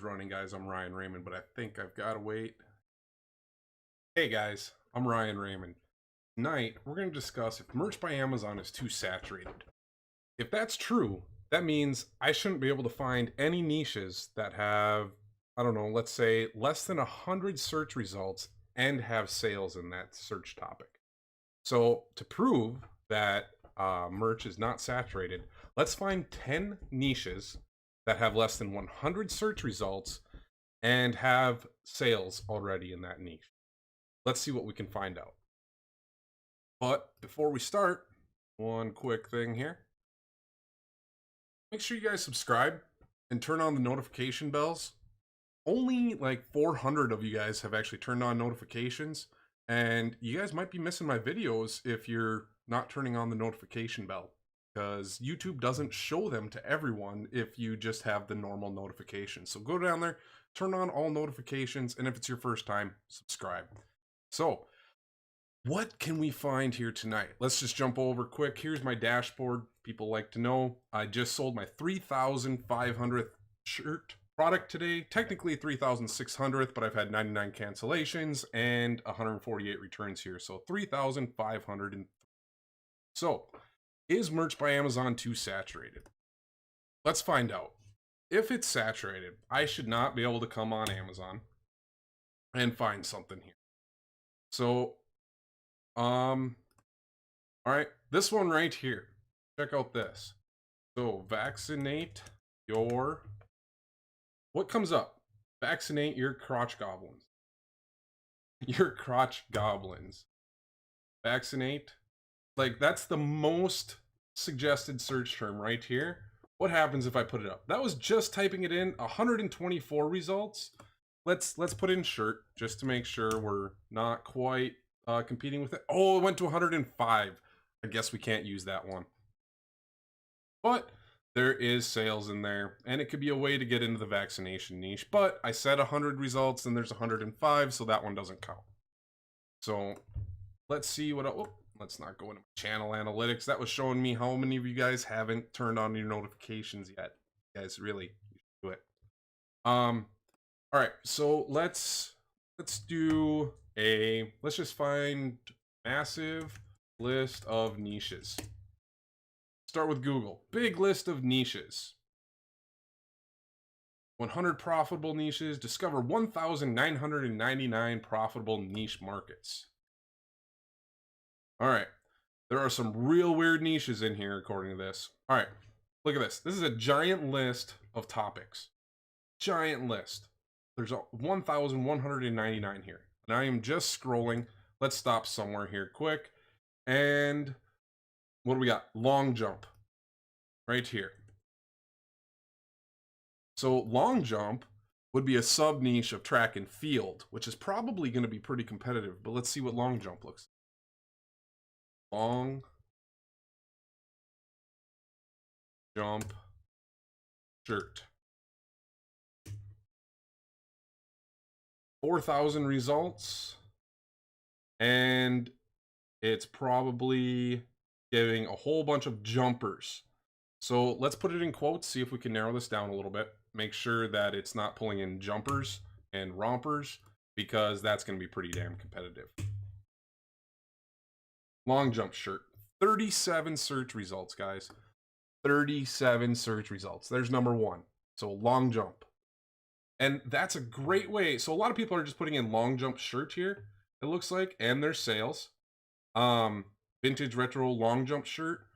running, guys. I'm Raymond, but I think I've got to wait. Hey guys, I'm Raymond. Tonight, we're going to discuss if merch by Amazon is too saturated. If that's true, that means I shouldn't be able to find any niches that have, I don't know, let's say less than 100 search results and have sales in that search topic. So to prove that merch is not saturated, let's find 10 niches that have less than 100 search results and have sales already in that niche. Let's see what we can find out. But before we start, one quick thing here. Make sure you guys subscribe and turn on the notification bells. Only like 400 of you guys have actually turned on notifications, and you guys might be missing my videos if you're not turning on the notification bell, because YouTube doesn't show them to everyone if you just have the normal notifications. So go down there, turn on all notifications, and if it's your first time, subscribe. So what can we find here tonight? Let's just jump over quick. Here's my dashboard. People like to know I just sold my 3,500th shirt product today. Technically 3,600th, but I've had 99 cancellations and 148 returns here. So 3,500. So is merch by Amazon too saturated? Let's find out. If it's saturated, I should not be able to come on Amazon and find something here. So all right, this one right here, check out this. So vaccinate your, what comes up? Vaccinate your crotch goblins. Your crotch goblins. Vaccinate. Like, that's the most suggested search term right here. What happens if I put it up? That was just typing it in, 124 results. Let's put in shirt just to make sure we're not quite competing with it. Oh, it went to 105. I guess we can't use that one. But there is sales in there, and it could be a way to get into the vaccination niche. But I said 100 results, and there's 105, so that one doesn't count. So let's see what. Oh, let's not go into my channel analytics. That was showing me how many of you guys haven't turned on your notifications yet. You guys really do it. All right, so let's do a, let's just find massive list of niches. Start with Google. Big list of niches. 100 profitable niches. Discover 1,999 profitable niche markets. All right. There are some real weird niches in here according to this. All right. Look at this. This is a giant list of topics. Giant list. There's 1,199 here. And I am just scrolling. Let's stop somewhere here quick. And what do we got? Long jump. Right here. So long jump would be a sub niche of track and field, which is probably going to be pretty competitive. But let's see what long jump looks like. Long jump shirt. 4,000 results, and it's probably giving a whole bunch of jumpers. So let's put it in quotes, see if we can narrow this down a little bit. Make sure that it's not pulling in jumpers and rompers, because that's going to be pretty damn competitive. Long jump shirt. 37 search results, guys. 37 search results. There's number one. So long jump. And that's a great way. So a lot of people are just putting in long jump shirt here, it looks like, and there's sales. Vintage retro long jump shirt.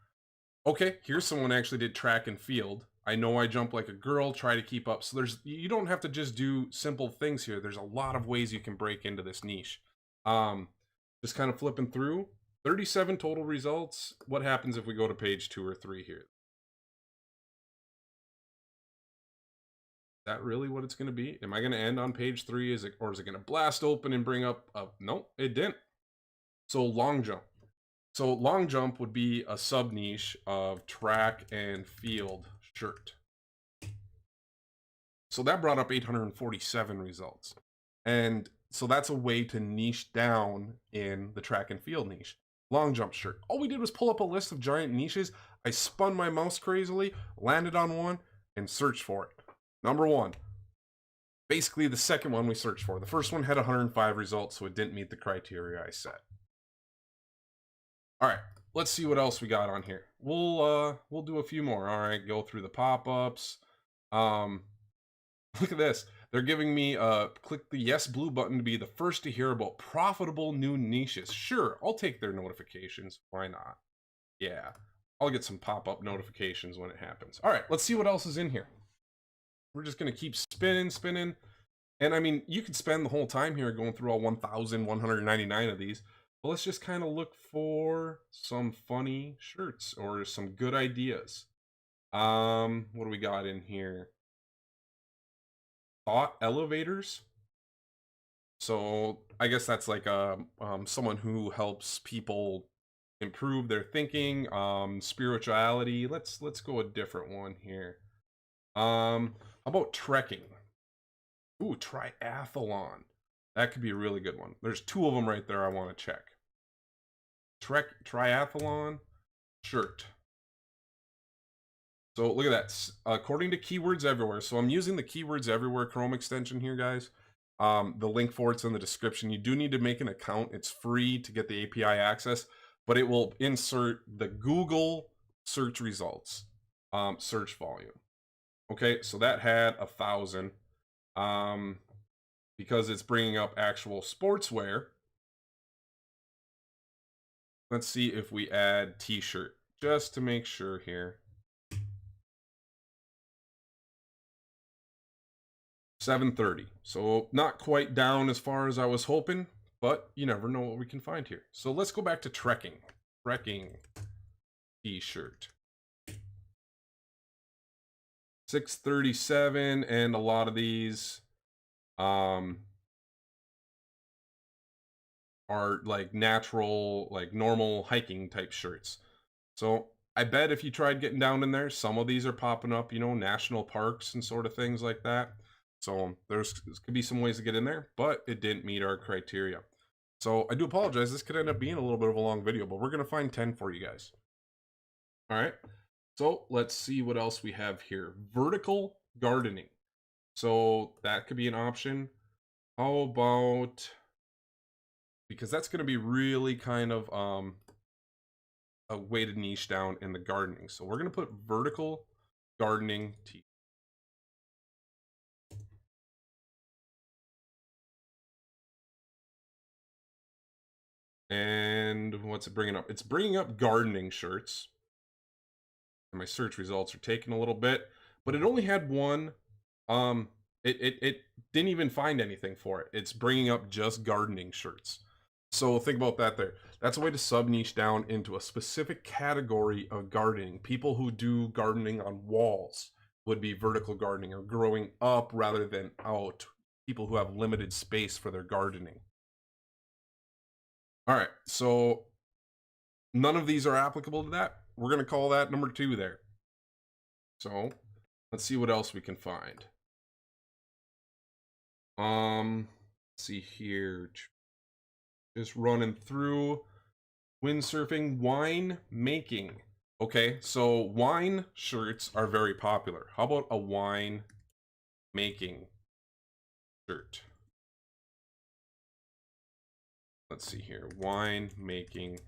Okay, here's someone actually did track and field. I know I jump like a girl, try to keep up. So you don't have to just do simple things here. There's a lot of ways you can break into this niche. Just kind of flipping through. 37 total results. What happens if we go to page 2 or 3 here? That really what it's going to be? Am I going to end on page 3? Or is it going to blast open and bring up nope, it didn't. So long jump. So long jump would be a sub niche of track and field shirt. So that brought up 847 results. And so that's a way to niche down in the track and field niche. Long jump shirt. All we did was pull up a list of giant niches. I spun my mouse crazily, landed on one, and searched for it. Number one, basically the second one we searched for. The first one had 105 results, so it didn't meet the criteria I set. All right, let's see what else we got on here. We'll do a few more. All right, go through the pop-ups. Look at this. They're giving me click the yes blue button to be the first to hear about profitable new niches. Sure, I'll take their notifications. Why not? Yeah, I'll get some pop-up notifications when it happens. All right, let's see what else is in here. We're just gonna keep spinning. And I mean, you could spend the whole time here going through all 1,199 of these. But let's just kind of look for some funny shirts or some good ideas. What do we got in here? Thought elevators. So I guess that's like someone who helps people improve their thinking. Spirituality. Let's go a different one here. How about trekking? Ooh, triathlon. That could be a really good one. There's 2 of them right there I want to check. Triathlon shirt. So look at that. According to Keywords Everywhere. So I'm using the Keywords Everywhere Chrome extension here, guys. The link for it's in the description. You do need to make an account. It's free to get the API access, but it will insert the Google search results, search volume. Okay, so that had 1,000. Because it's bringing up actual sportswear. Let's see if we add t-shirt just to make sure here. 730. So not quite down as far as I was hoping, but you never know what we can find here. So let's go back to trekking. Trekking t-shirt. 637, and a lot of these are like natural, like normal hiking type shirts. So I bet if you tried getting down in there, some of these are popping up, you know, national parks and sort of things like that. So there could be some ways to get in there, but it didn't meet our criteria. So I do apologize. This could end up being a little bit of a long video, but we're going to find 10 for you guys. All right. So let's see what else we have here. Vertical gardening. So that could be an option. How about, because that's going to be really kind of a way to niche down in the gardening. So we're going to put vertical gardening tea. And what's it bringing up? It's bringing up gardening shirts. And my search results are taking a little bit, but it only had one. It didn't even find anything for it. It's bringing up just gardening shirts. So think about that there. That's a way to sub-niche down into a specific category of gardening. People who do gardening on walls would be vertical gardening, or growing up rather than out. People who have limited space for their gardening. All right, so none of these are applicable to that. We're going to call that number 2 there. So let's see what else we can find. Let's see here. Just running through. Windsurfing, wine making. Okay, so wine shirts are very popular. How about a wine making shirt? Let's see here. Wine making.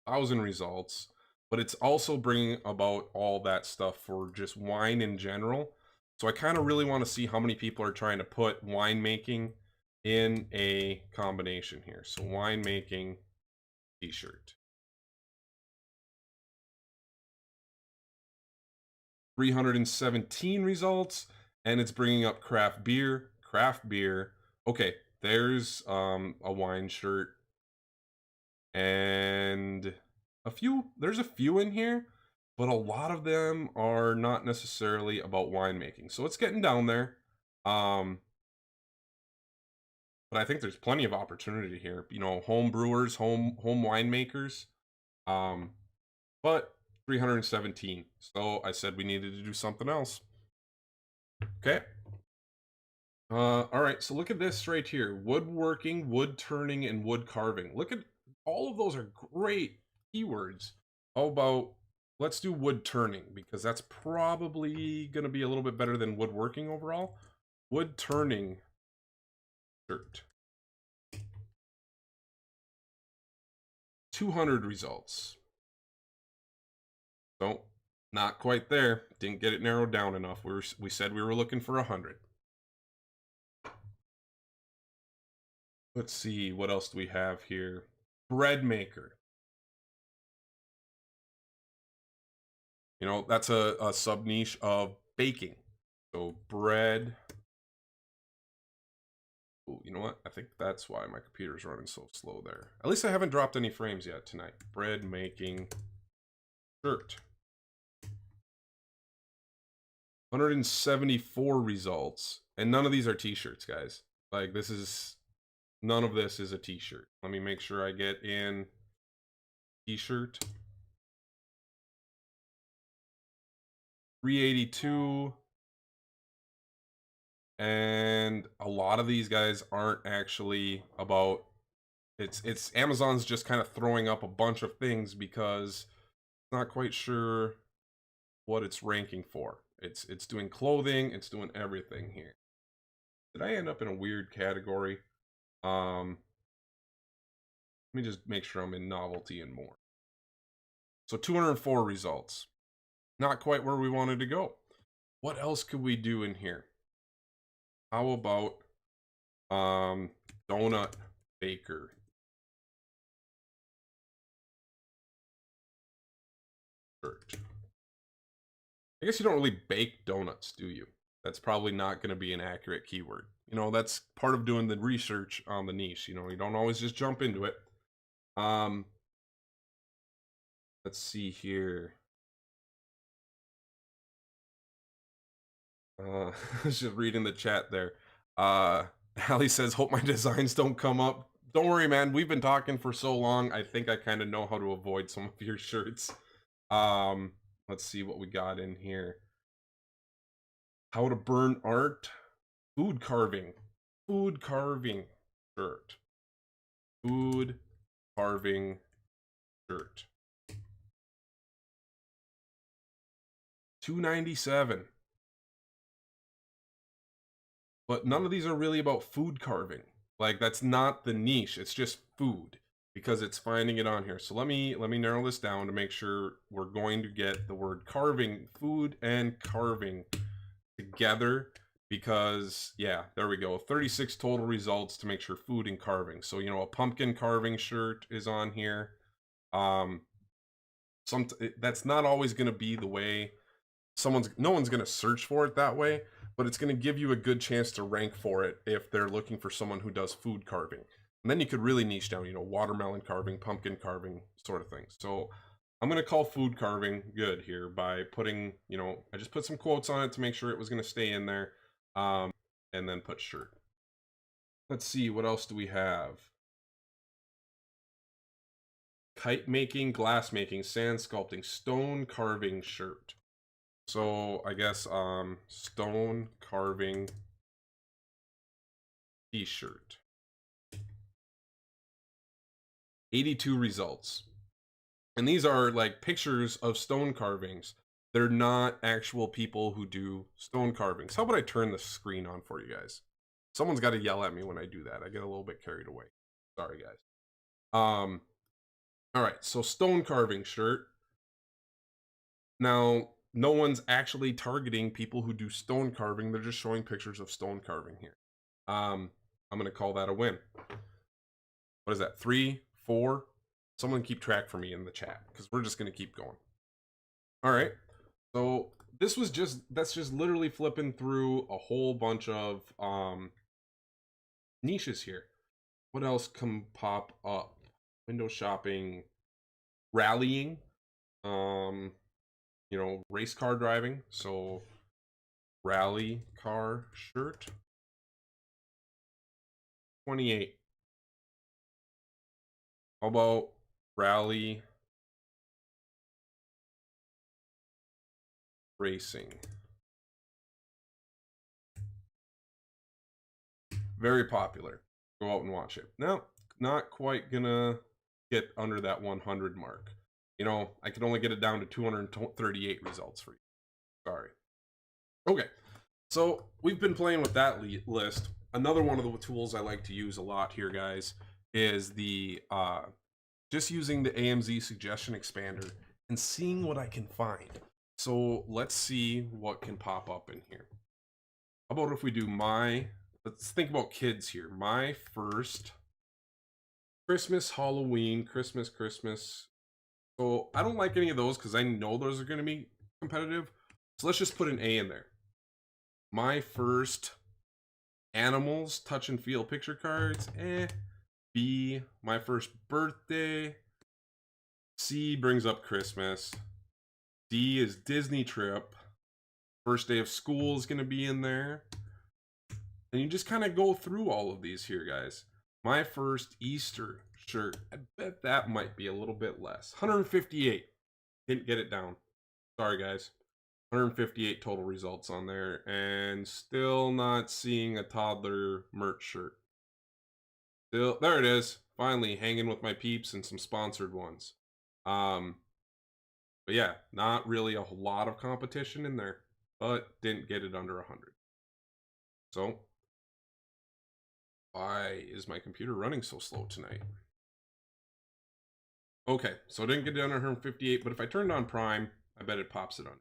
1,000 results. But it's also bringing about all that stuff for just wine in general. So I kind of really want to see how many people are trying to put winemaking in a combination here. So winemaking t-shirt. 317 results, and it's bringing up craft beer. Craft beer. Okay, there's a wine shirt. And there's a few in here, but a lot of them are not necessarily about winemaking. So it's getting down there. But I think there's plenty of opportunity here. You know, home brewers, home winemakers. But 317. So I said we needed to do something else. Okay. All right, so look at this right here. Woodworking, wood turning, and wood carving. Look at all of those are great keywords. How about let's do wood turning, because that's probably going to be a little bit better than woodworking overall. Wood turning shirt. 200 results. So, not quite there. Didn't get it narrowed down enough. We said we were looking for 100. Let's see, what else do we have here? Bread maker. You know, that's a sub niche of baking. So bread. Ooh, you know what? I think that's why my computer's running so slow there. At least I haven't dropped any frames yet tonight. Bread making shirt. 174 results. And none of these are t-shirts, guys. Like, this is... None of this is a t-shirt. Let me make sure I get in t-shirt. 382. And a lot of these guys aren't actually about... It's Amazon's just kind of throwing up a bunch of things because it's not quite sure what it's ranking for. It's doing clothing, it's doing everything here. Did I end up in a weird category? Let me just make sure I'm in novelty and more. So 204 results. Not quite where we wanted to go. What else could we do in here? How about donut baker? I guess you don't really bake donuts, do you? That's probably not going to be an accurate keyword. You know, that's part of doing the research on the niche. You know, you don't always just jump into it. Let's see here. I was just reading the chat there. Allie says, hope my designs don't come up. Don't worry, man. We've been talking for so long. I think I kind of know how to avoid some of your shirts. Let's see what we got in here. How to burn art. Food carving. Food carving shirt. Food carving shirt. 297. But none of these are really about food carving. Like, that's not the niche. It's just food because it's finding it on here. So let me narrow this down to make sure we're going to get the word carving, food and carving together, because yeah, there we go. 36 total results to make sure food and carving. So, you know, a pumpkin carving shirt is on here. That's not always going to be the way no one's going to search for it that way, but it's going to give you a good chance to rank for it if they're looking for someone who does food carving. And then you could really niche down, you know, watermelon carving, pumpkin carving, sort of thing. So I'm going to call food carving good here by putting, you know, I just put some quotes on it to make sure it was going to stay in there, and then put shirt. Let's see, what else do we have? Kite making, glass making, sand sculpting, stone carving shirt. So I guess stone carving t-shirt. 82 results. And these are like pictures of stone carvings. They're not actual people who do stone carvings. How about I turn the screen on for you guys? Someone's got to yell at me when I do that. I get a little bit carried away. Sorry, guys. All right, so stone carving shirt. Now, no one's actually targeting people who do stone carving. They're just showing pictures of stone carving here. I'm going to call that a win. What is that? 3, 4? Someone keep track for me in the chat, because we're just going to keep going. All right. So that's just literally flipping through a whole bunch of niches here. What else can pop up? Window shopping, rallying, you know, race car driving. So rally car shirt. 28. How about rally racing? Very popular. Go out and watch it. No, not quite gonna get under that 100 mark. You know, I could only get it down to 238 results for you. Sorry. Okay, so we've been playing with that list. Another one of the tools I like to use a lot here, guys, is the just using the AMZ Suggestion Expander and seeing what I can find. So let's see what can pop up in here. How about if we do let's think about kids here. My first Christmas, Halloween, Christmas. So I don't like any of those because I know those are going to be competitive. So let's just put an A in there. My first animals, touch and feel picture cards, B, my first birthday. C brings up Christmas. D is Disney trip. First day of school is going to be in there. And you just kind of go through all of these here, guys. My first Easter shirt. I bet that might be a little bit less. 158. Didn't get it down. Sorry, guys. 158 total results on there. And still not seeing a toddler merch shirt. Still, there it is. Finally, hanging with my peeps and some sponsored ones. But yeah, not really a lot of competition in there. But didn't get it under 100. So, why is my computer running so slow tonight? Okay, so I didn't get it under 158, but if I turned on Prime, I bet it pops it on.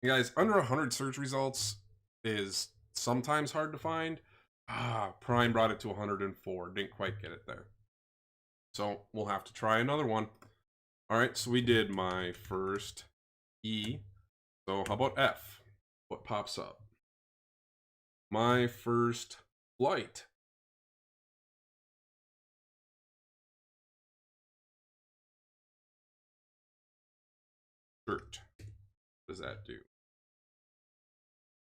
You guys, under 100 search results is sometimes hard to find. Prime brought it to 104. Didn't quite get it there. So we'll have to try another one. All right, so we did my first E. So how about F? What pops up? My first flight. Shirt. What does that do?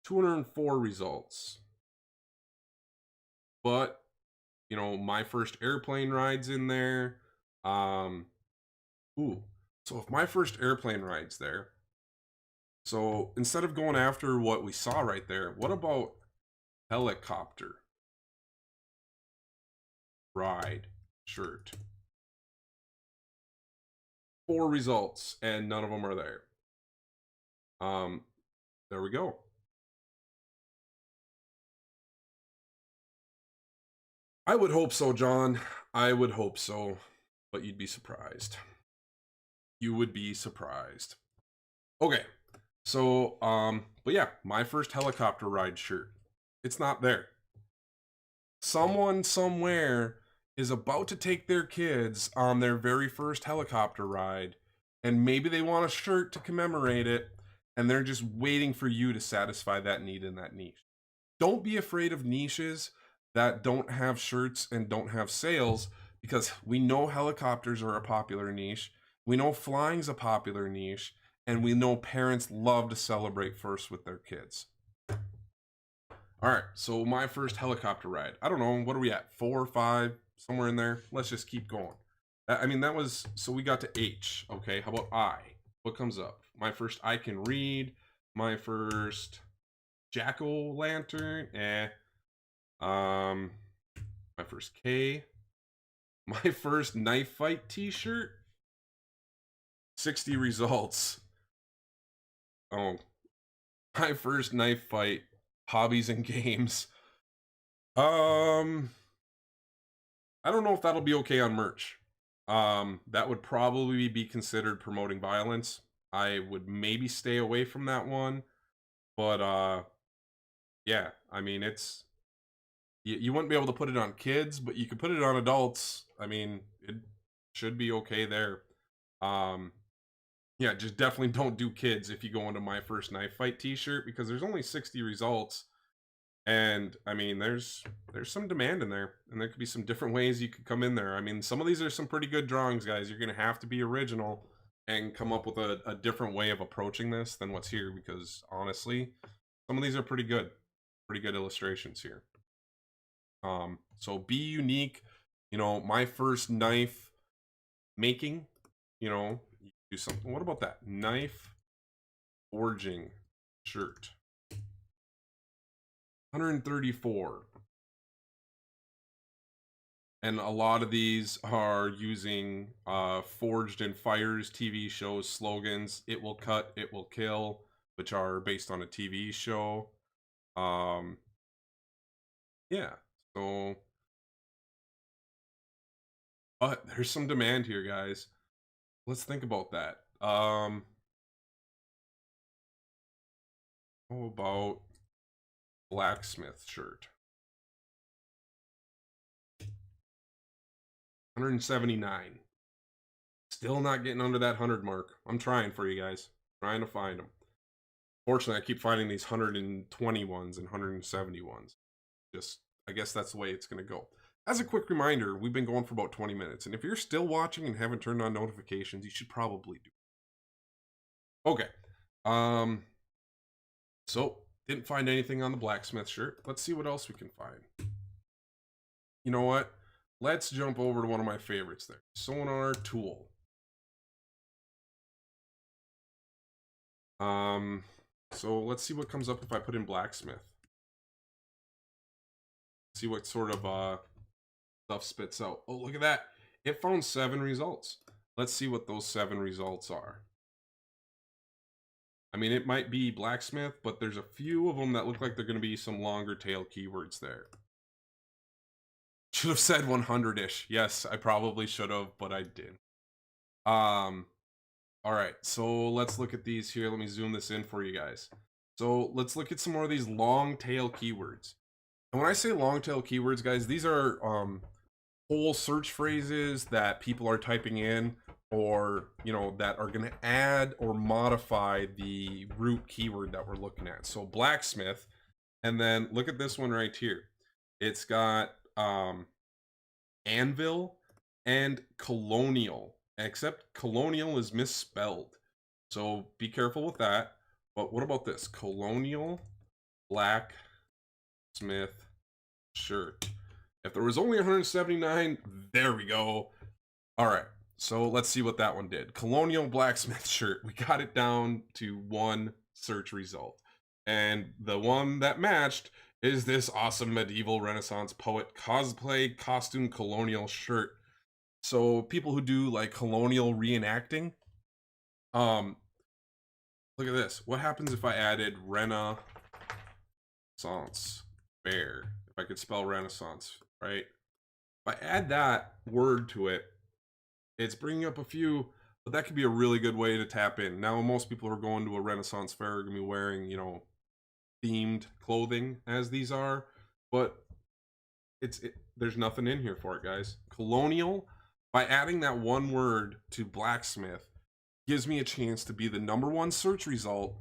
204 results. But, you know, my first airplane ride's in there. So if my first airplane ride's there, so instead of going after what we saw right there, what about helicopter ride shirt? 4 results, and none of them are there. There we go. I would hope so, John. I would hope so, but you'd be surprised. You would be surprised. Okay, so, but yeah, my first helicopter ride shirt. It's not there. Someone somewhere is about to take their kids on their very first helicopter ride, and maybe they want a shirt to commemorate it, and they're just waiting for you to satisfy that need in that niche. Don't be afraid of niches that don't have shirts and don't have sales, because we know helicopters are a popular niche, we know flying's a popular niche, and we know parents love to celebrate first with their kids. All right, so my first helicopter ride. I don't know, what are we at? 4 or 5, somewhere in there. Let's just keep going. I mean, that was, so we got to H. Okay, how about I? What comes up? My first I can read. My first jack-o'-lantern. My first K. My first knife fight t-shirt. 60 results. Oh, my first knife fight. Hobbies and games. I don't know if that'll be okay on merch. That would probably be considered promoting violence. I would maybe stay away from that one. But yeah, I mean, it's you wouldn't be able to put it on kids, but you could put it on adults. I mean, it should be okay there. Yeah, just definitely don't do kids if you go into my first knife fight t-shirt, because there's only 60 results. And I mean, there's some demand in there, and there could be some different ways you could come in there. I mean, some of these are some pretty good drawings, guys. You're gonna have to be original and come up with a different way of approaching this than what's here, because honestly, some of these are pretty good illustrations here. So be unique. You know, my first knife making, you know, do something. What about that knife forging shirt? 134. And a lot of these are using Forged in Fire's TV shows slogans. It will cut, it will kill, which are based on a TV show. Yeah, so, but there's some demand here, guys. Let's think about that. How about blacksmith shirt? 179. Still not getting under that 100 mark. I'm trying for you guys. Trying to find them. Fortunately, I keep finding these 120 ones and 170 ones. Just, I guess that's the way it's going to go. As a quick reminder, we've been going for about 20 minutes. And if you're still watching and haven't turned on notifications, you should probably do it. Okay. So, didn't find anything on the blacksmith shirt. Let's see what else we can find. You know what? Let's jump over to one of my favorites there. Sonar tool. So let's see what comes up if I put in blacksmith. See what sort of stuff spits out. Oh, look at that. It found 7 results. Let's see what those 7 results are. I mean, it might be blacksmith, but there's a few of them that look like they're going to be some longer tail keywords there. Should have said 100-ish. Yes, I probably should have, but I didn't. All right, so let's look at these here. Let me zoom this in for you guys. So let's look at some more of these long tail keywords. And when I say long tail keywords, guys, these are whole search phrases that people are typing in, or that are going to add or modify the root keyword that we're looking at. So blacksmith, and then look at this one right here. It's got anvil and colonial, except colonial is misspelled, so be careful with that. But what about this? Colonial blacksmith shirt. If there was only 179, there we go. All right, so let's see what that one did. Colonial blacksmith shirt. We got it down to 1 search result. And the one that matched is this awesome medieval Renaissance poet cosplay costume colonial shirt. So people who do like colonial reenacting, look at this. What happens if I added Renaissance fair? If I could spell Renaissance, right? If I add that word to it, it's bringing up a few, but that could be a really good way to tap in. Now, most people who are going to a Renaissance fair are going to be wearing, themed clothing as these are, but there's nothing in here for it, guys. Colonial, by adding that one word to blacksmith, gives me a chance to be the #1 search result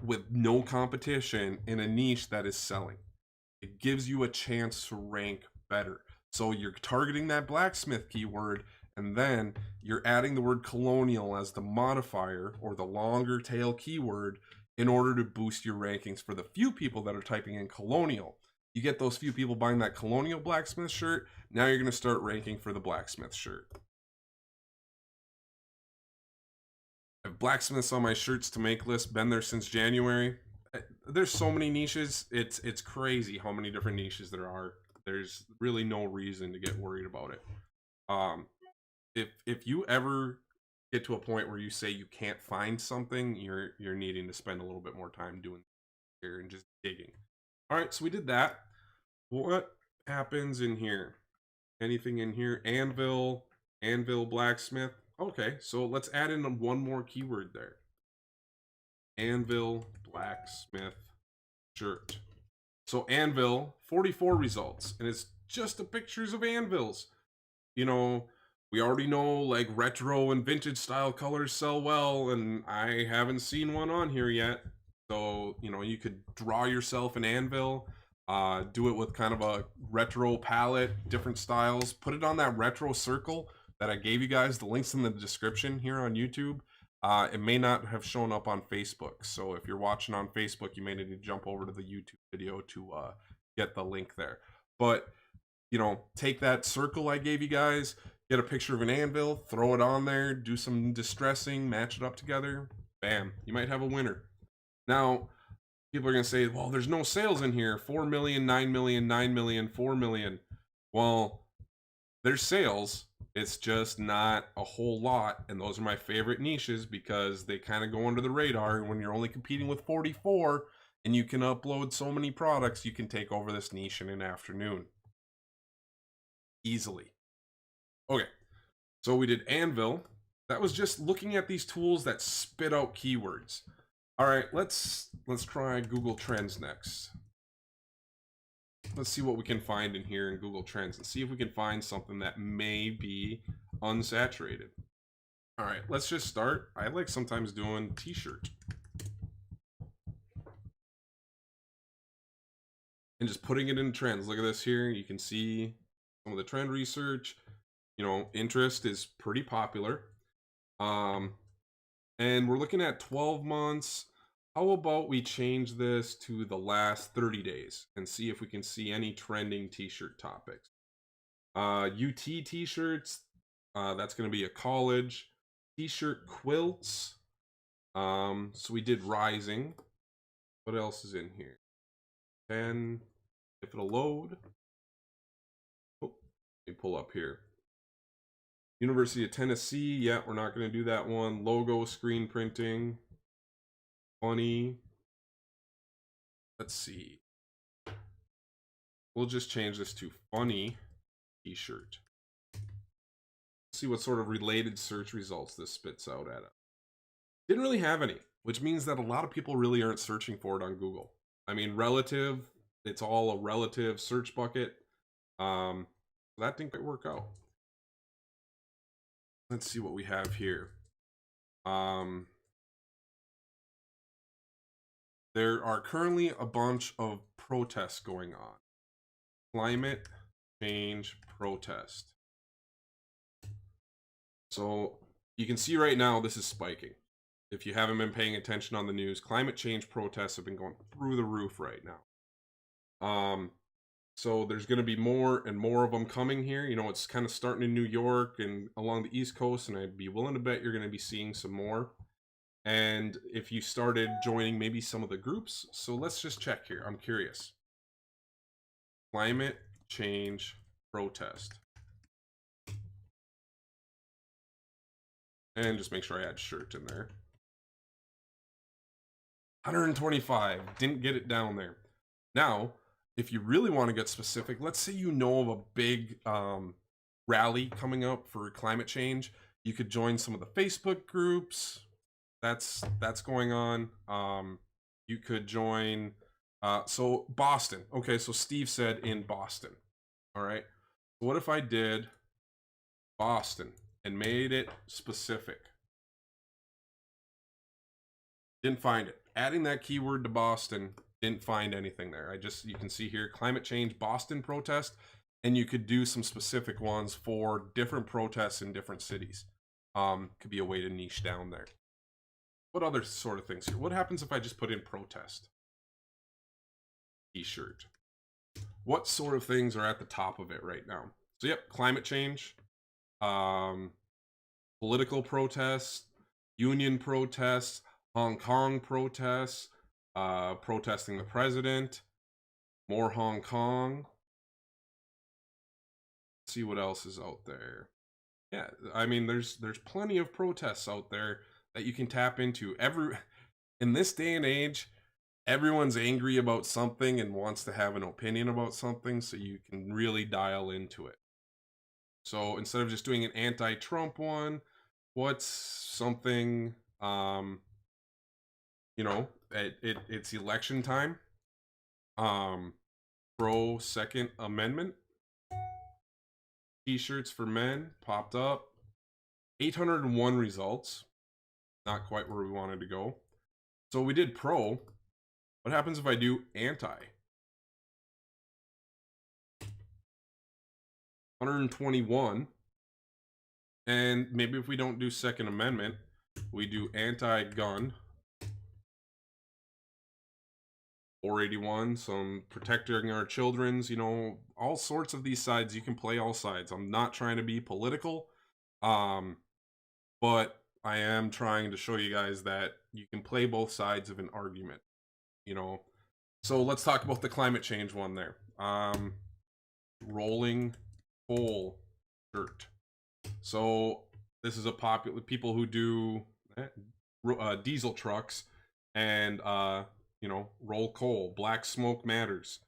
with no competition in a niche that is selling. It gives you a chance to rank better. So you're targeting that blacksmith keyword, and then you're adding the word colonial as the modifier or the longer tail keyword in order to boost your rankings for the few people that are typing in colonial. You get those few people buying that colonial blacksmith shirt, now you're going to start ranking for the blacksmith shirt. I have blacksmiths on my shirts to make list, been there since January. There's so many niches, it's crazy how many different niches there are. There's really no reason to get worried about it. If you ever get to a point where you say you can't find something, you're needing to spend a little bit more time doing here and just digging. All right, so we did that. What happens in here? Anything in here? Anvil blacksmith. Okay, so let's add in one more keyword there. Anvil blacksmith shirt. So anvil, 44 results, and it's just the pictures of anvils. We already know like retro and vintage style colors sell well, and I haven't seen one on here yet. So, you could draw yourself an anvil, do it with kind of a retro palette, different styles, put it on that retro circle that I gave you guys. The link's in the description here on YouTube. It may not have shown up on Facebook. So if you're watching on Facebook, you may need to jump over to the YouTube video to get the link there. But, take that circle I gave you guys, get a picture of an anvil, throw it on there, do some distressing, match it up together. Bam, you might have a winner. Now, people are going to say, well, there's no sales in here. 4 million, 9 million, 9 million, 4 million. Well, There's sales. It's just not a whole lot, and those are my favorite niches because they kind of go under the radar. And when you're only competing with 44 and you can upload so many products, you can take over this niche in an afternoon easily. Okay, so we did Anvil. That was just looking at these tools that spit out keywords. All right, let's try Google Trends next. Let's see what we can find in here in Google Trends and see if we can find something that may be unsaturated. All right, let's just start. I like sometimes doing t-shirt and just putting it in trends. Look at this here. You can see some of the trend research. You know, interest is pretty popular. And we're looking at 12 months. How about we change this to the last 30 days and see if we can see any trending t-shirt topics. UT t-shirts, that's going to be a college. T-shirt quilts. So we did rising. What else is in here? 10, if it'll load. Oh, let me pull up here. University of Tennessee, yeah, we're not going to do that one. Logo screen printing. Funny. Let's see. We'll just change this to funny t-shirt. See what sort of related search results this spits out at. Didn't really have any, which means that a lot of people really aren't searching for it on Google. I mean, relative, it's all a relative search bucket. That didn't quite work out. Let's see what we have here. There are currently a bunch of protests going on. Climate change protest. So you can see right now this is spiking. If you haven't been paying attention on the news, climate change protests have been going through the roof right now. So there's going to be more and more of them coming here. You know, it's kind of starting in New York and along the East Coast, and I'd be willing to bet you're going to be seeing some more. And if you started joining maybe some of the groups, so let's just check here. I'm curious. Climate change protest. And just make sure I add shirt in there. 125, didn't get it down there. Now, if you really want to get specific, let's say you know of a big rally coming up for climate change. You could join some of the Facebook groups. That's going on. You could join, so Boston. Okay, so Steve said in Boston. All right. So what if I did Boston and made it specific? Didn't find it. Adding that keyword to Boston, didn't find anything there. You can see here, climate change Boston protest, and you could do some specific ones for different protests in different cities. Could be a way to niche down there. What other sort of things here? What happens if I just put in protest? T-shirt. What sort of things are at the top of it right now? So yep, climate change, political protests, union protests, Hong Kong protests, protesting the president, more Hong Kong. Let's see what else is out there. Yeah, I mean, there's plenty of protests out there that you can tap into. In this day and age, everyone's angry about something and wants to have an opinion about something, so you can really dial into it. So instead of just doing an anti-Trump one, what's something, you know, it's election time. Pro Second Amendment. T-shirts for men popped up. 801 results. Not quite where we wanted to go. So we did pro. What happens if I do anti? 121. And maybe if we don't do Second Amendment, we do anti-gun. 481, some protecting our children's, you know, all sorts of these sides. You can play all sides. I'm not trying to be political, but I am trying to show you guys that you can play both sides of an argument, you know. So let's talk about the climate change one there. Rolling coal shirt. So this is a popular, people who do diesel trucks and you know, roll coal. Black smoke matters.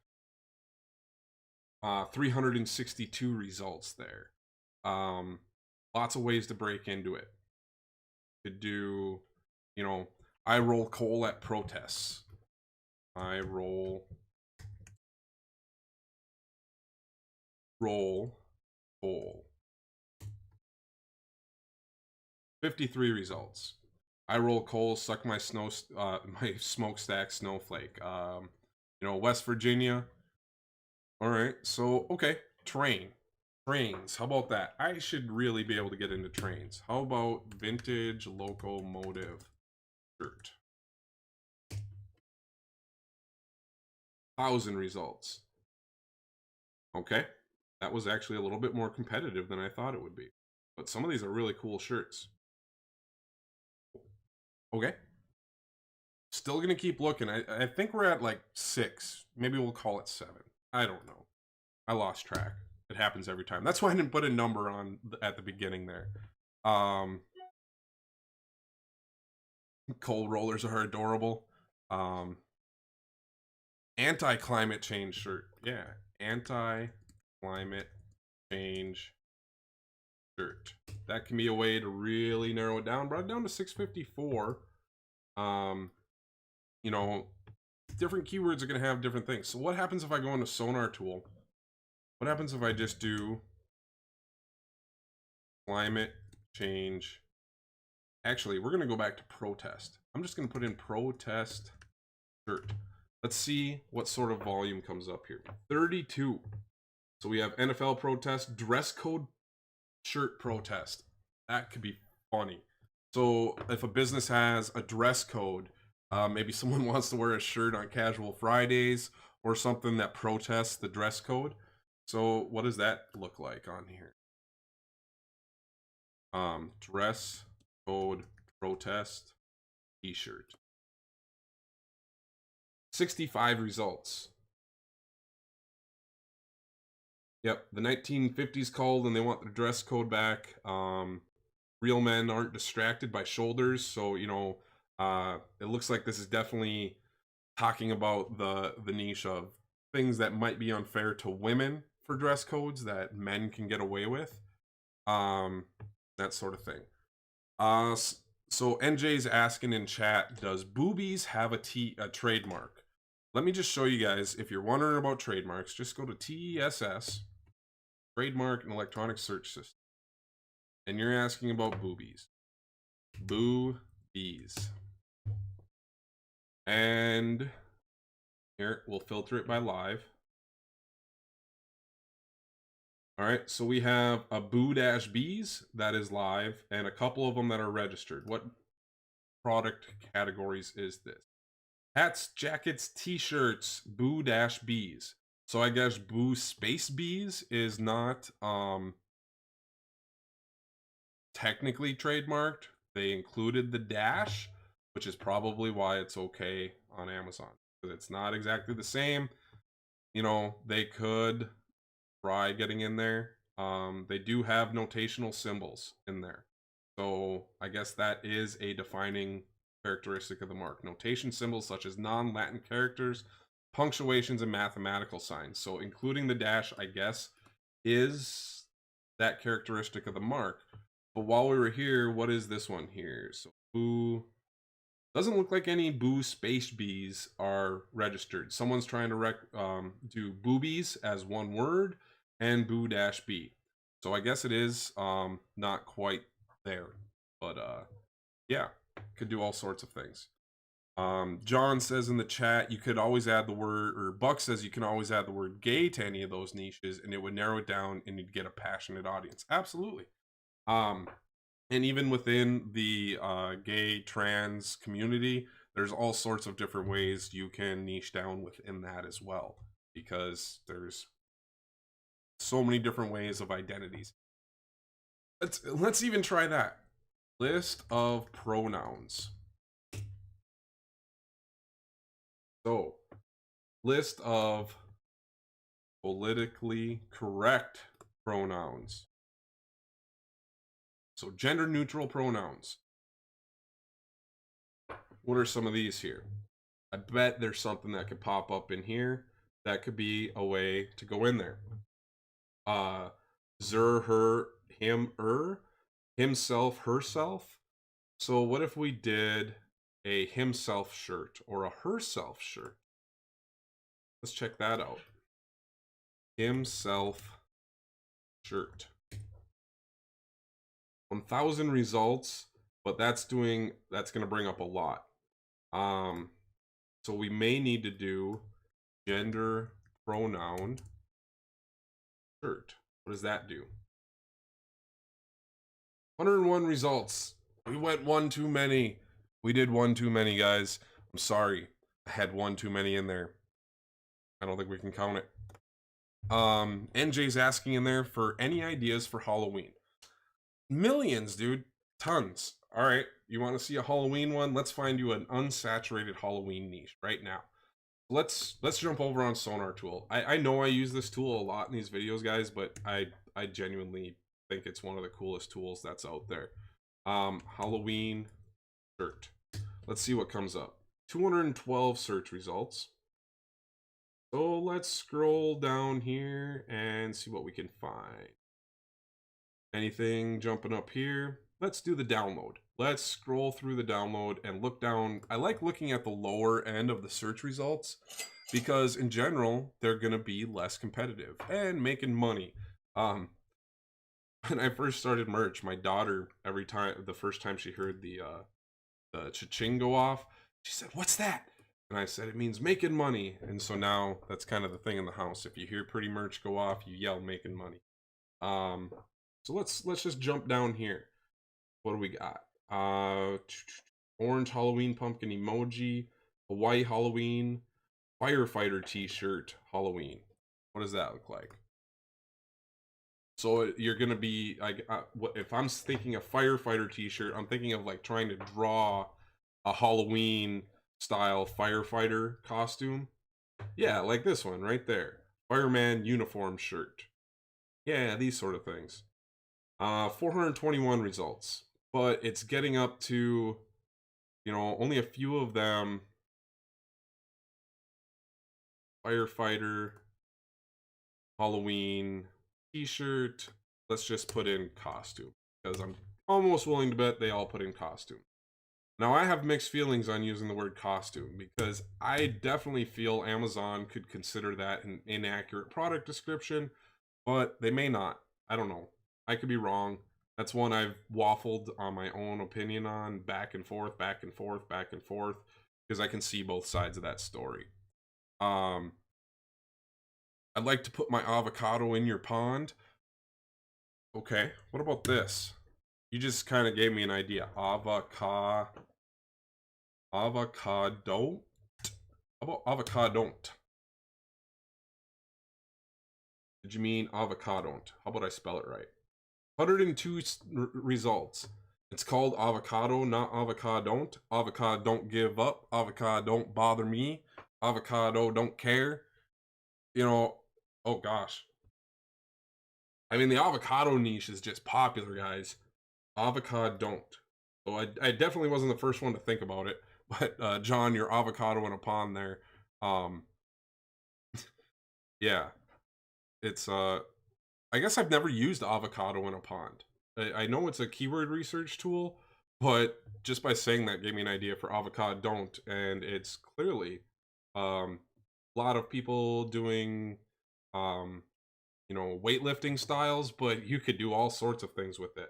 362 results there. Lots of ways to break into it. Could do, you know, I roll coal at protests. I roll coal. 53 results. I roll coal, suck my my smokestack snowflake. You know, West Virginia. All right, so okay, trains. How about that? I should really be able to get into trains. How about vintage locomotive shirt? 1,000 results. Okay, that was actually a little bit more competitive than I thought it would be. But some of these are really cool shirts. Okay. Still gonna keep looking. I think we're at like 6. Maybe we'll call it 7. I don't know. I lost track. It happens every time. That's why I didn't put a number on at the beginning there. Coal rollers are adorable. Anti-climate change shirt. Yeah. Anti-climate change shirt. That can be a way to really narrow it down. Brought it down to 654. You know, different keywords are going to have different things. So what happens if I go into Sonar tool? What happens if I just do climate change? Actually, we're going to go back to protest. I'm just going to put in protest shirt. Let's see what sort of volume comes up here. 32. So we have NFL protest, dress code shirt protest. That could be funny. So if a business has a dress code, maybe someone wants to wear a shirt on casual Fridays or something that protests the dress code. So what does that look like on here? Dress code protest t-shirt. 65 results. Yep, the 1950s called and they want the dress code back. Real men aren't distracted by shoulders, so you know, it looks like this is definitely talking about the niche of things that might be unfair to women for dress codes that men can get away with, that sort of thing. So NJ's asking in chat, does boobies have a trademark? Let me just show you guys, if you're wondering about trademarks, just go to TESS, trademark and electronic search system. And you're asking about boobies. Boobies. And here, we'll filter it by live. All right, so we have a boo-bees that is live and a couple of them that are registered. What product categories is this? Hats, jackets, t-shirts, boo-bees. So I guess boo space bees is not technically trademarked. They included the dash, which is probably why it's okay on Amazon. But it's not exactly the same. You know, they could try getting in there. They do have notational symbols in there. So I guess that is a defining characteristic of the mark. Notation symbols such as non-Latin characters, punctuations, and mathematical signs. So including the dash, I guess, is that characteristic of the mark. But while we were here, what is this one here? So boo. Doesn't look like any boo space bees are registered. Someone's trying to do boobies as one word and boo-b. So I guess it is not quite there. But yeah, could do all sorts of things. John says in the chat, you could always add the word, or Buck says you can always add the word gay to any of those niches and it would narrow it down and you'd get a passionate audience. Absolutely. And even within the gay trans community, there's all sorts of different ways you can niche down within that as well, because there's so many different ways of identities. Let's even try that. List of pronouns. So, list of politically correct pronouns. So gender neutral pronouns. What are some of these here? I bet there's something that could pop up in here that could be a way to go in there. Zer, her, him, himself, herself. So what if we did a himself shirt or a herself shirt? Let's check that out. Himself shirt. 1,000 results, but that's going to bring up a lot. So we may need to do gender pronoun shirt. What does that do? 101 results. We went one too many. We did one too many, guys. I'm sorry. I had one too many in there. I don't think we can count it. NJ's asking in there for any ideas for Halloween. Millions, dude. Tons. All right. You want to see a Halloween one? Let's find you an unsaturated Halloween niche right now. Let's jump over on Sonar tool. I know I use this tool a lot in these videos, guys, but I genuinely think it's one of the coolest tools that's out there. Halloween shirt. Let's see what comes up. 212 search results. So let's scroll down here and see what we can find. Anything jumping up here? Let's do the download. Let's scroll through the download and look down. I like looking at the lower end of the search results because in general, they're going to be less competitive and making money. When I first started merch, my daughter, the first time she heard the cha-ching go off, she said, "What's that?" And I said, "It means making money." And so now that's kind of the thing in the house. If you hear pretty merch go off, you yell making money. So let's just jump down here. What do we got? Orange Halloween pumpkin emoji, Hawaii Halloween, firefighter t-shirt Halloween. What does that look like? So you're gonna be like, if I'm thinking a firefighter t-shirt, I'm thinking of like trying to draw a Halloween style firefighter costume. Yeah, like this one right there. Fireman uniform shirt. Yeah, these sort of things. 421 results. But it's getting up to, you know, only a few of them. Firefighter, Halloween, t-shirt. Let's just put in costume because I'm almost willing to bet they all put in costume. Now I have mixed feelings on using the word costume because I definitely feel Amazon could consider that an inaccurate product description, but they may not. I don't know. I could be wrong. That's one I've waffled on my own opinion on, back and forth, back and forth, back and forth, because I can see both sides of that story. I'd like to put my avocado in your pond. Okay, what about this? You just kind of gave me an idea. Avocado. How about avocadont? Did you mean avocadont? How about I spell it right? 102 results. It's called avocado, not avocadont. Avocado don't give up. Avocado don't bother me. Avocado don't care. You know, oh gosh. I mean, the avocado niche is just popular, guys. Avocado don't. So I definitely wasn't the first one to think about it. But John, your avocado in a pond there. Yeah. It's I guess I've never used avocado in a pond. I know it's a keyword research tool, but just by saying that gave me an idea for avocado don't, and it's clearly a lot of people doing you know, weightlifting styles, but you could do all sorts of things with it.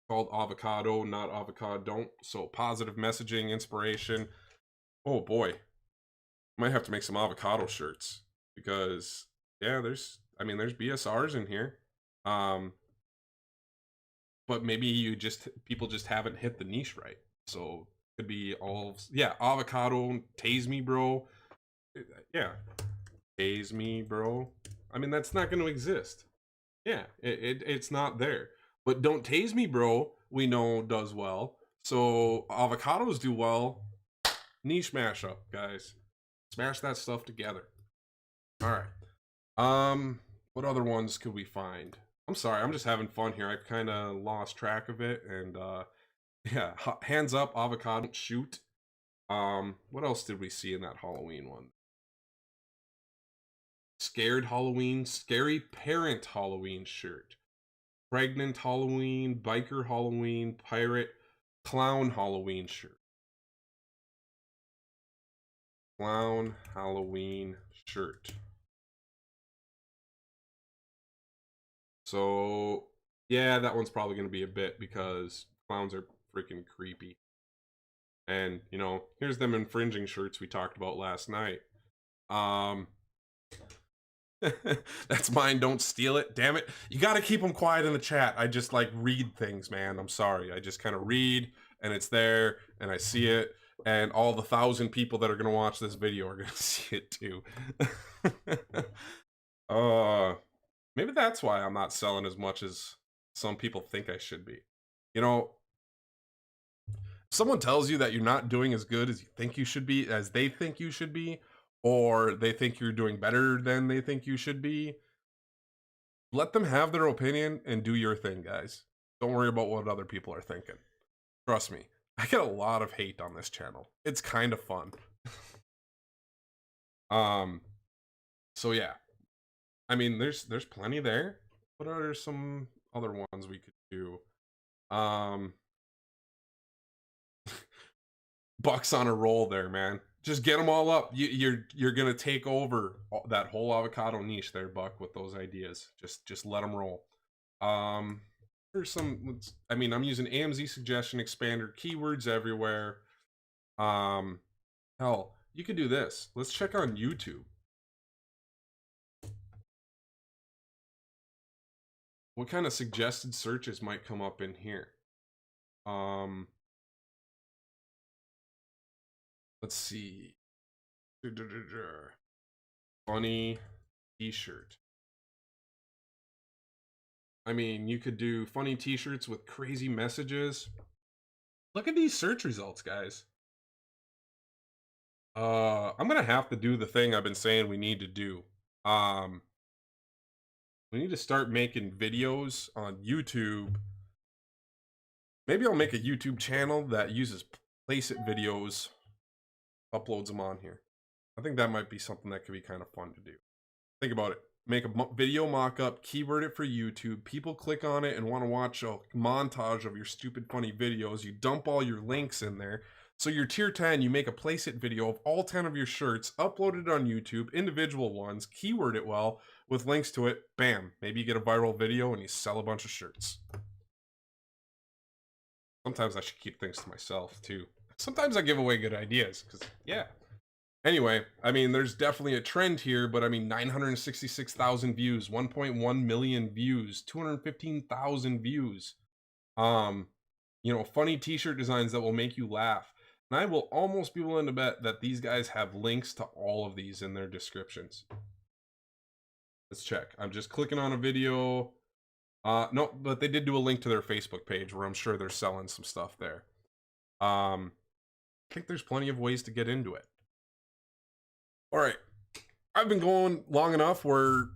Called avocado, not avocado don't. So positive messaging, inspiration. Oh boy. Might have to make some avocado shirts because yeah, there's BSRs in here. But maybe people just haven't hit the niche right. So could be all, yeah, avocado, tase me bro. Yeah. Tase me bro. I mean, that's not going to exist. Yeah, it's not there. But don't tase me bro, we know does well. So avocados do well. Niche mashup, guys. Smash that stuff together. All right. What other ones could we find? I'm sorry, I'm just having fun here. I've kind of lost track of it, and yeah, hands up, avocado, shoot. What else did we see in that Halloween one? Scared Halloween, scary parent Halloween shirt, pregnant Halloween, biker Halloween, pirate, clown Halloween shirt, clown Halloween shirt. So yeah, that one's probably going to be a bit because clowns are freaking creepy. And, you know, here's them infringing shirts we talked about last night. That's mine, don't steal it. Damn it. You got to keep them quiet in the chat. I just like read things, man. I'm sorry. I just kind of read and it's there and I see it. And all the 1,000 people that are going to watch this video are going to see it too. Maybe that's why I'm not selling as much as some people think I should be. You know, someone tells you that you're not doing as good as you think you should be, as they think you should be, or they think you're doing better than they think you should be, let them have their opinion and do your thing, guys. Don't worry about what other people are thinking. Trust me, I get a lot of hate on this channel. It's kind of fun. So yeah. I mean, there's plenty there. What are some other ones we could do? Bucks on a roll there, man. Just get them all up. You're gonna take over that whole avocado niche there, Buck, with those ideas. Just let them roll. There's some. I mean, I'm using AMZ Suggestion Expander, keywords everywhere. Hell, you could do this. Let's check on YouTube. What kind of suggested searches might come up in here? Let's see. Funny t-shirt. I mean, you could do funny t-shirts with crazy messages. Look at these search results, guys. I'm gonna have to do the thing I've been saying we need to do. We need to start making videos on YouTube. Maybe I'll make a YouTube channel that uses place it videos, uploads them on here. I think that might be something that could be kind of fun to do. Think about it. Make a video mock-up, keyword it for YouTube. People click on it and want to watch a montage of your stupid funny videos. You dump all your links in there. So your tier 10, you make a place it video of all 10 of your shirts, upload it on YouTube, individual ones, keyword it well with links to it. Bam. Maybe you get a viral video and you sell a bunch of shirts. Sometimes I should keep things to myself too. Sometimes I give away good ideas because, yeah. Anyway, I mean, there's definitely a trend here, but I mean, 966,000 views, 1.1 million views, 215,000 views. You know, funny t-shirt designs that will make you laugh. And I will almost be willing to bet that these guys have links to all of these in their descriptions. Let's check. I'm just clicking on a video. No, but they did do a link to their Facebook page where I'm sure they're selling some stuff there. I think there's plenty of ways to get into it. All right, I've been going long enough where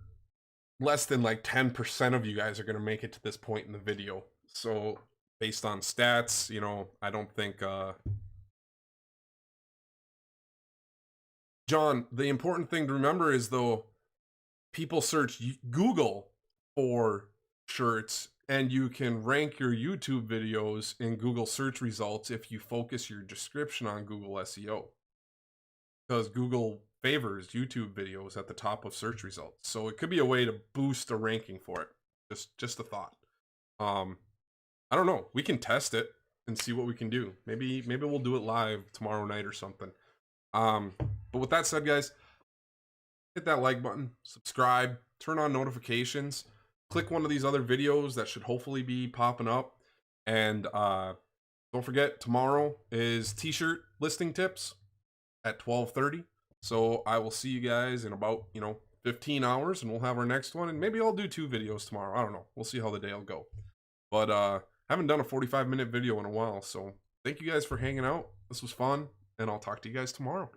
less than like 10% of you guys are going to make it to this point in the video. So based on stats, you know, I don't think, John, the important thing to remember is though, people search Google for shirts and you can rank your YouTube videos in Google search results if you focus your description on Google SEO. Because Google favors YouTube videos at the top of search results. So it could be a way to boost a ranking for it. Just a thought. I don't know. We can test it and see what we can do. Maybe we'll do it live tomorrow night or something. But with that said, guys, hit that like button, subscribe, turn on notifications, click one of these other videos that should hopefully be popping up. And don't forget, tomorrow is t-shirt listing tips at 12:30. So I will see you guys in about, 15 hours and we'll have our next one. And maybe I'll do 2 videos tomorrow. I don't know. We'll see how the day will go. But haven't done a 45-minute video in a while. So thank you guys for hanging out. This was fun. And I'll talk to you guys tomorrow.